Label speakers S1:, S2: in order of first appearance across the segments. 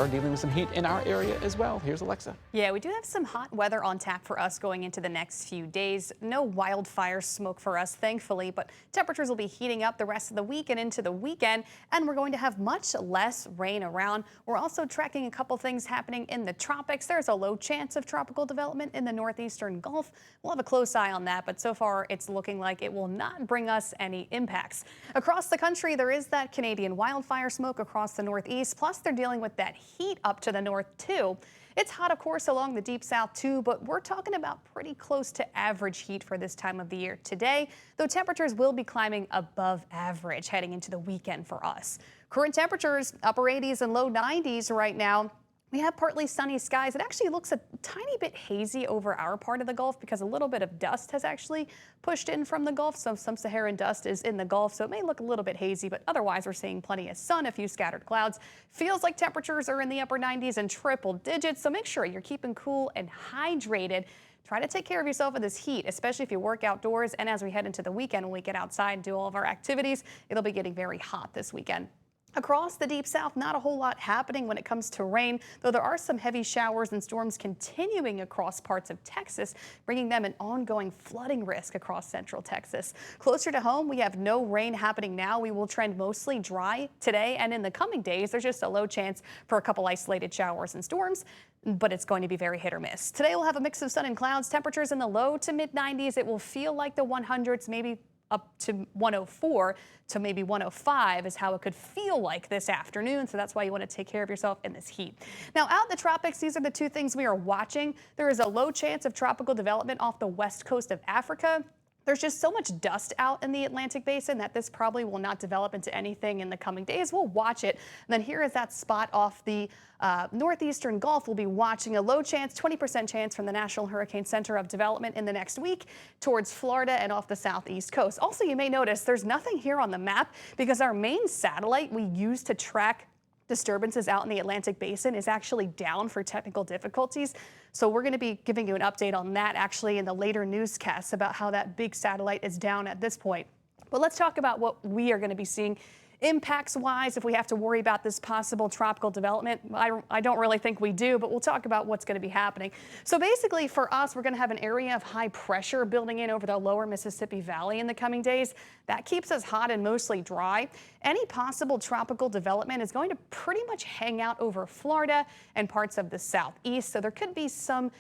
S1: Are dealing with some heat in our area as well. Here's Alexa.
S2: Yeah, we do have some hot weather on tap for us going into the next few days. No wildfire smoke for us, thankfully, but temperatures will be heating up the rest of the week and into the weekend, and we're going to have much less rain around. We're also tracking a couple things happening in the tropics. There's a low chance of tropical development in the northeastern Gulf. We'll have a close eye on that, but so far it's looking like it will not bring us any impacts. Across the country, there is that Canadian wildfire smoke across the northeast, plus they're dealing with that heat up to the north too. It's hot, of course, along the deep south too, but we're talking about pretty close to average heat for this time of the year today, though temperatures will be climbing above average heading into the weekend for us. Current temperatures upper 80s and low 90s right now. We have partly sunny skies. It actually looks a tiny bit hazy over our part of the Gulf because a little bit of dust has actually pushed in from the Gulf. Some Saharan dust is in the Gulf, so it may look a little bit hazy, but otherwise we're seeing plenty of sun, a few scattered clouds. Feels like temperatures are in the upper 90s and triple digits, so make sure you're keeping cool and hydrated. Try to take care of yourself in this heat, especially if you work outdoors. And as we head into the weekend, when we get outside and do all of our activities, it'll be getting very hot this weekend. Across the deep south, not a whole lot happening when it comes to rain, though there are some heavy showers and storms continuing across parts of Texas, bringing them an ongoing flooding risk across central Texas. Closer to home, we have no rain happening now. We will trend mostly dry today and in the coming days. There's just a low chance for a couple isolated showers and storms, but it's going to be very hit or miss. Today we'll have a mix of sun and clouds, temperatures in the low to mid 90s. It will feel like the 100s, maybe up to 104 to maybe 105 is how it could feel like this afternoon. So that's why you want to take care of yourself in this heat. Now out in the tropics, these are the two things we are watching. There is a low chance of tropical development off the west coast of Africa. There's just so much dust out in the Atlantic basin that this probably will not develop into anything in the coming days. We'll watch it. And then here is that spot off the northeastern Gulf. We'll be watching a low chance, 20% chance from the National Hurricane Center of development in the next week towards Florida and off the southeast coast. Also, you may notice there's nothing here on the map because our main satellite we use to track disturbances out in the Atlantic basin is actually down for technical difficulties. So we're going to be giving you an update on that actually in the later newscasts about how that big satellite is down at this point. But let's talk about what we are going to be seeing impacts wise if we have to worry about this possible tropical development. I don't really think we do, but we'll talk about what's going to be happening. So basically for us, we're going to have an area of high pressure building in over the lower Mississippi Valley in the coming days. That keeps us hot and mostly dry. Any possible tropical development is going to pretty much hang out over Florida and parts of the southeast. So there could be some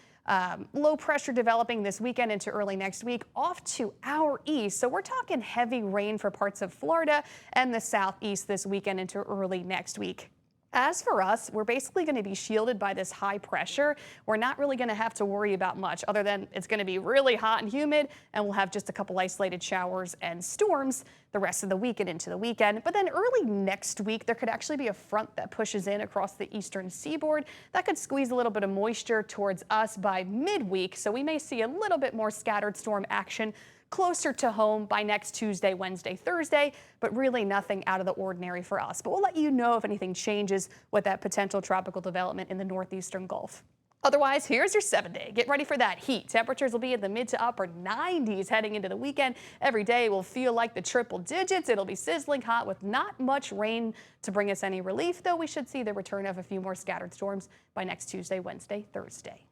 S2: low pressure developing this weekend into early next week off to our east. So we're talking heavy rain for parts of Florida and the southeast this weekend into early next week. As for us, we're basically going to be shielded by this high pressure. We're not really going to have to worry about much other than it's going to be really hot and humid, and we'll have just a couple isolated showers and storms the rest of the week and into the weekend. But then early next week, there could actually be a front that pushes in across the eastern seaboard. That could squeeze a little bit of moisture towards us by midweek, so we may see a little bit more scattered storm action closer to home by next Tuesday, Wednesday, Thursday, but really nothing out of the ordinary for us. But we'll let you know if anything changes with that potential tropical development in the northeastern Gulf. Otherwise, here's your 7-day. Get ready for that heat. Temperatures will be in the mid to upper 90s heading into the weekend. Every day will feel like the triple digits. It'll be sizzling hot with not much rain to bring us any relief, though we should see the return of a few more scattered storms by next Tuesday, Wednesday, Thursday.